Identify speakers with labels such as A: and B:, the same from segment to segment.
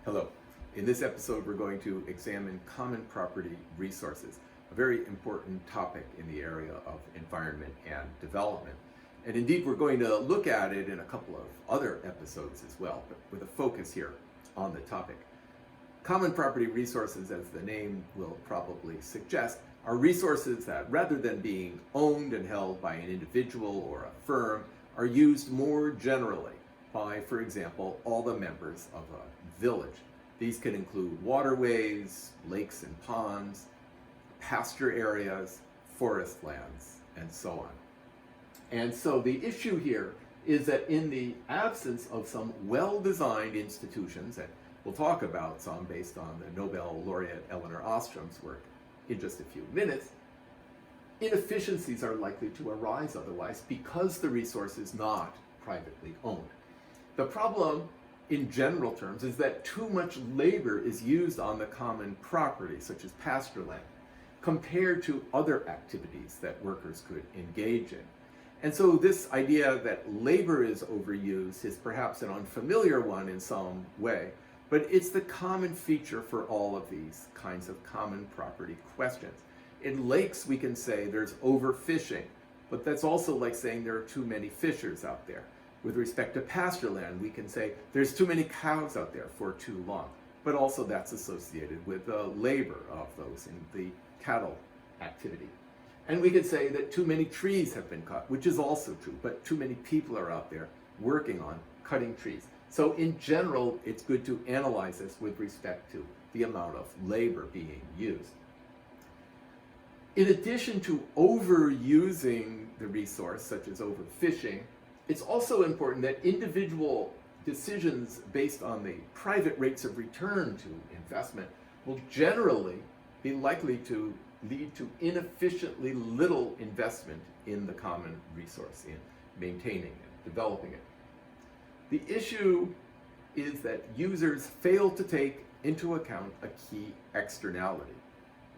A: Hello. In this episode, we're going to examine common property resources, a very important topic in the area of environment and development. And indeed, we're going to look at it in a couple of other episodes as well, but with a focus here on the topic. Common property resources, as the name will probably suggest, are resources that, rather than being owned and held by an individual or a firm, are used more generally by, for example, all the members of a village. These can include waterways, lakes and ponds, pasture areas, forest lands, and so on. And so the issue here is that in the absence of some well-designed institutions, and we'll talk about some based on the Nobel laureate Elinor Ostrom's work in just a few minutes, inefficiencies are likely to arise otherwise because the resource is not privately owned. The problem in general terms is that too much labor is used on the common property, such as pasture land, compared to other activities that workers could engage in. And so this idea that labor is overused is perhaps an unfamiliar one in some way, but it's the common feature for all of these kinds of common property questions. In lakes, we can say there's overfishing, but that's also like saying there are too many fishers out there. With respect to pasture land, we can say there's too many cows out there for too long, but also that's associated with the labor of those in the cattle activity. And we could say that too many trees have been cut, which is also true, but too many people are out there working on cutting trees. So in general, it's good to analyze this with respect to the amount of labor being used. In addition to overusing the resource, such as overfishing, it's also important that individual decisions based on the private rates of return to investment will generally be likely to lead to inefficiently little investment in the common resource, in maintaining and developing it. The issue is that users fail to take into account a key externality.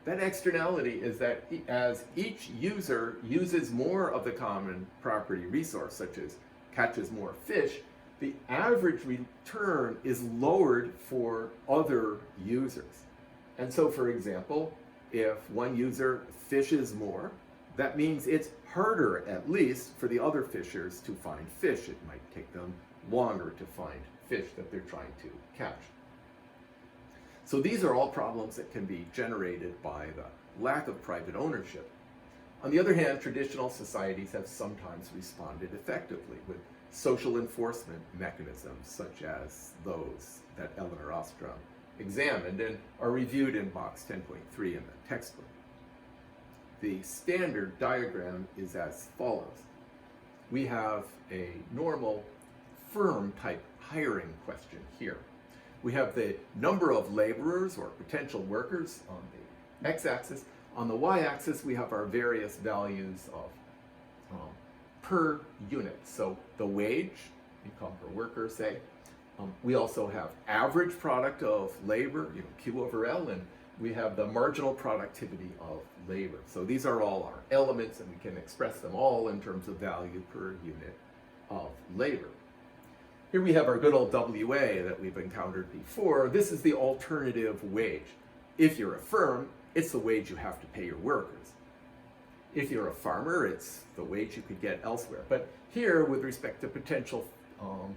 A: That externality is that as each user uses more of the common property resource, such as catches more fish, the average return is lowered for other users. And so, for example, if one user fishes more, that means it's harder, at least, for the other fishers to find fish. It might take them longer to find fish that they're trying to catch. So these are all problems that can be generated by the lack of private ownership. On the other hand, traditional societies have sometimes responded effectively with social enforcement mechanisms, such as those that Elinor Ostrom examined and are reviewed in box 10.3 in the textbook. The standard diagram is as follows. We have a normal firm-type hiring question here. We have the number of laborers or potential workers on the x-axis. On the y-axis, we have our various values of per unit. So the wage, income per worker, say. We also have average product of labor, Q over L, and we have the marginal productivity of labor. So these are all our elements, and we can express them all in terms of value per unit of labor. Here we have our good old WA that we've encountered before. This is the alternative wage. If you're a firm, it's the wage you have to pay your workers. If you're a farmer, it's the wage you could get elsewhere. But here, with respect to potential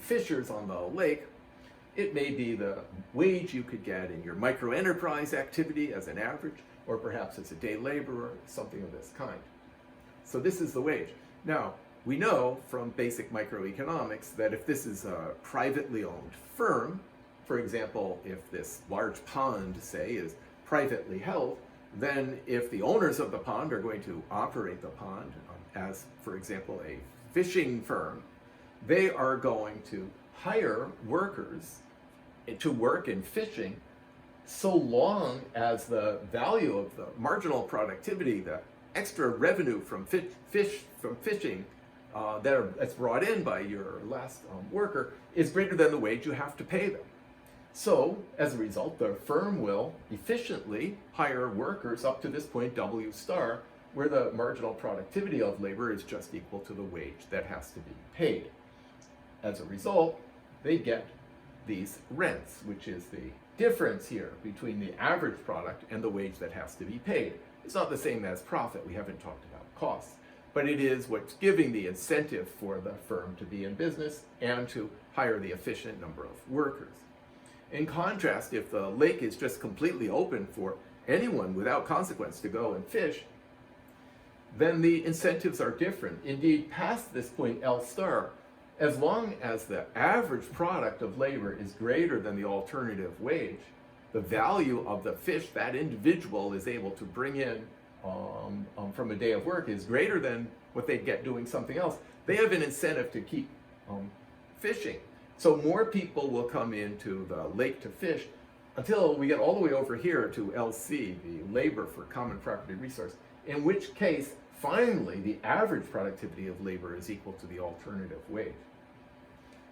A: fishers on the lake, it may be the wage you could get in your microenterprise activity as an average, or perhaps as a day laborer, something of this kind. So this is the wage. Now, we know from basic microeconomics that if this is a privately owned firm, for example, if this large pond, say, is privately held, then if the owners of the pond are going to operate the pond as, for example, a fishing firm, they are going to hire workers to work in fishing so long as the value of the marginal productivity, the extra revenue from fishing that's brought in by your last worker is greater than the wage you have to pay them. So, as a result, the firm will efficiently hire workers up to this point, W star, where the marginal productivity of labor is just equal to the wage that has to be paid. As a result, they get these rents, which is the difference here between the average product and the wage that has to be paid. It's not the same as profit. We haven't talked about costs, but it is what's giving the incentive for the firm to be in business and to hire the efficient number of workers. In contrast, if the lake is just completely open for anyone without consequence to go and fish, then the incentives are different. Indeed, past this point, L star, as long as the average product of labor is greater than the alternative wage, the value of the fish that individual is able to bring in from a day of work is greater than what they get doing something else. They have an incentive to keep fishing. So more people will come into the lake to fish until we get all the way over here to LC, the labor for common property resource, in which case, finally, the average productivity of labor is equal to the alternative wage.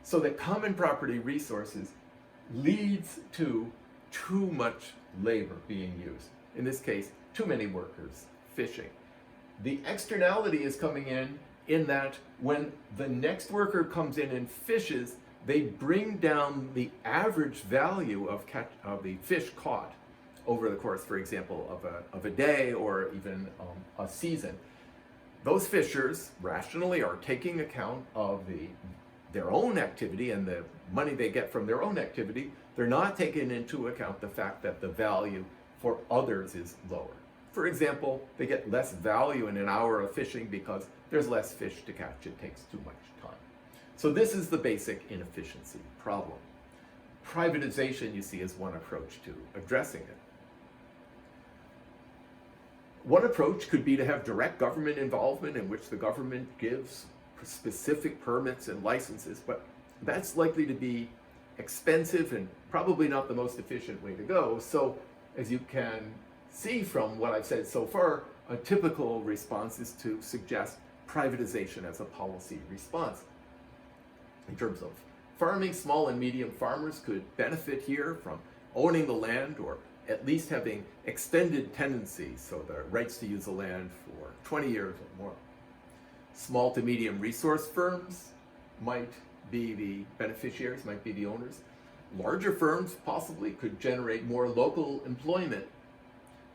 A: So that common property resources leads to too much labor being used. In this case, too many workers fishing. The externality is coming in that when the next worker comes in and fishes, they bring down the average value of the fish caught over the course, for example, of a day or even a season. Those fishers rationally are taking account of their own activity and the money they get from their own activity. They're not taking into account the fact that the value for others is lower. For example, they get less value in an hour of fishing because there's less fish to catch. It takes too much time. So this is the basic inefficiency problem. Privatization, you see, is one approach to addressing it. One approach could be to have direct government involvement in which the government gives specific permits and licenses, but that's likely to be expensive and probably not the most efficient way to go. So as you can see from what I've said so far, a typical response is to suggest privatization as a policy response. In terms of farming, small and medium farmers could benefit here from owning the land or at least having extended tenancies, so the rights to use the land for 20 years or more. Small to medium resource firms might be the beneficiaries, might be the owners. Larger firms possibly could generate more local employment.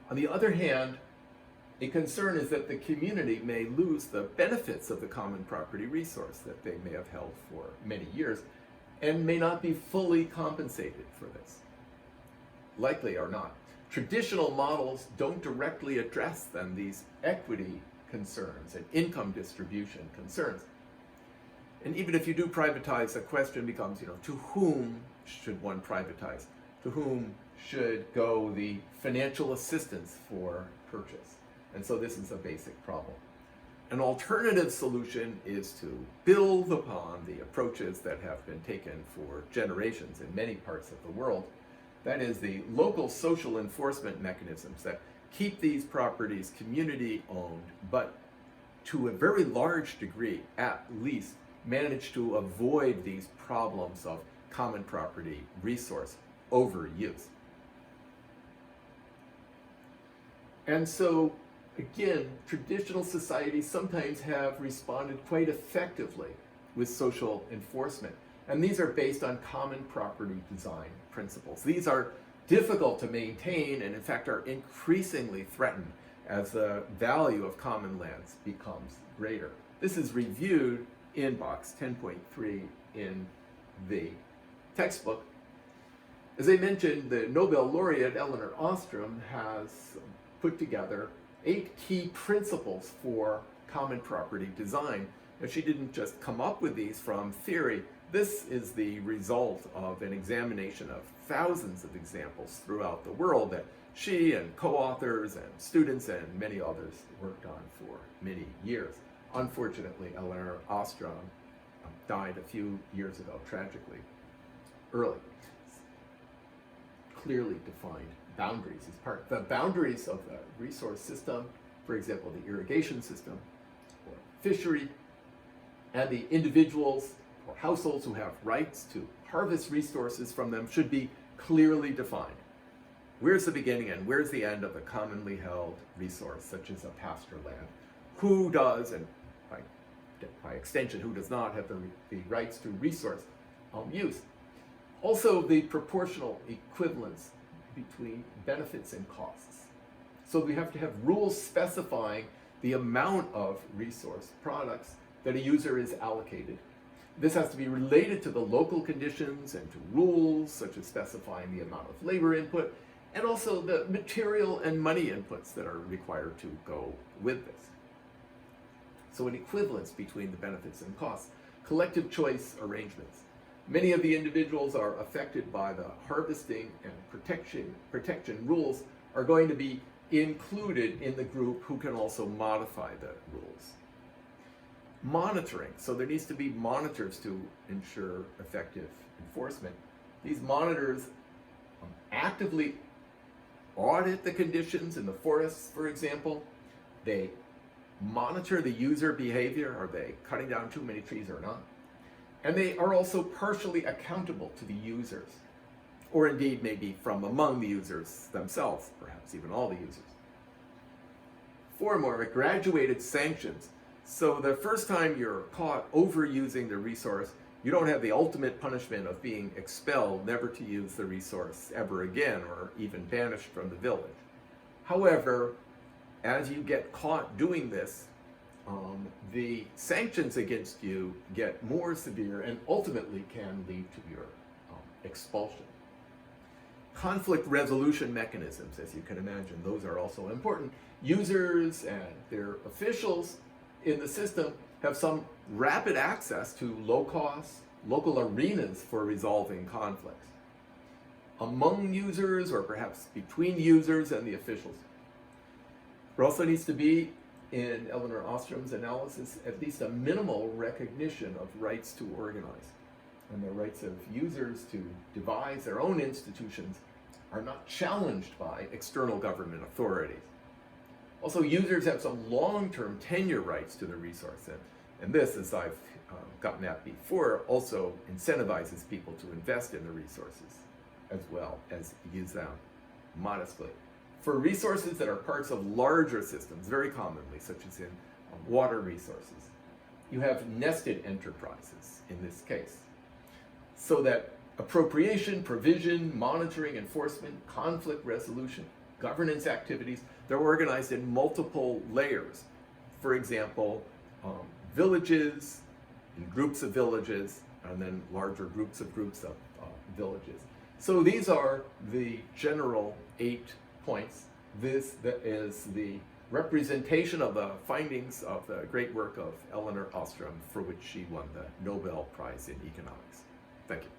A: On the other hand, a concern is that the community may lose the benefits of the common property resource that they may have held for many years and may not be fully compensated for this. Likely or not. Traditional models don't directly address then these equity concerns and income distribution concerns. And even if you do privatize, the question becomes, to whom should one privatize? To whom should go the financial assistance for purchase? And so this is a basic problem. An alternative solution is to build upon the approaches that have been taken for generations in many parts of the world. That is, the local social enforcement mechanisms that keep these properties community owned, but to a very large degree, at least, manage to avoid these problems of common property resource overuse. And so, again, traditional societies sometimes have responded quite effectively with social enforcement. And these are based on common property design principles. These are difficult to maintain and in fact are increasingly threatened as the value of common lands becomes greater. This is reviewed in box 10.3 in the textbook. As I mentioned, the Nobel laureate Elinor Ostrom has put together 8 key principles for common property design. And she didn't just come up with these from theory. This is the result of an examination of thousands of examples throughout the world that she and co-authors and students and many others worked on for many years. Unfortunately, Elinor Ostrom died a few years ago, tragically, early. Clearly defined boundaries is part. The boundaries of the resource system, for example, the irrigation system or fishery, and the individuals or households who have rights to harvest resources from them should be clearly defined. Where's the beginning and where's the end of a commonly held resource, such as a pasture land? Who does, and by extension, who does not have the rights to resource use? Also, the proportional equivalence between benefits and costs. So we have to have rules specifying the amount of resource products that a user is allocated. This has to be related to the local conditions and to rules, such as specifying the amount of labor input, and also the material and money inputs that are required to go with this. So an equivalence between the benefits and costs. Collective choice arrangements. Many of the individuals are affected by the harvesting and protection rules are going to be included in the group who can also modify the rules. Monitoring. So there needs to be monitors to ensure effective enforcement. These monitors actively audit the conditions in the forests, for example. They monitor the user behavior. Are they cutting down too many trees or not? And they are also partially accountable to the users, or indeed maybe from among the users themselves, perhaps even all the users. Furthermore, graduated sanctions. So the first time you're caught overusing the resource, you don't have the ultimate punishment of being expelled, never to use the resource ever again, or even banished from the village. However, as you get caught doing this, the sanctions against you get more severe and ultimately can lead to your expulsion. Conflict resolution mechanisms, as you can imagine, those are also important. Users and their officials in the system have some rapid access to low-cost local arenas for resolving conflicts among users or perhaps between users and the officials. There also needs to be, in Elinor Ostrom's analysis, at least a minimal recognition of rights to organize. And the rights of users to devise their own institutions are not challenged by external government authorities. Also, users have some long-term tenure rights to the resource, and this, as I've gotten at before, also incentivizes people to invest in the resources as well as use them modestly. For resources that are parts of larger systems, very commonly, such as in water resources, you have nested enterprises in this case, so that appropriation, provision, monitoring, enforcement, conflict resolution, governance activities, they're organized in multiple layers. For example, villages, in groups of villages, and then larger groups of villages. So these are the general 8 points. This is the representation of the findings of the great work of Elinor Ostrom, for which she won the Nobel Prize in Economics. Thank you.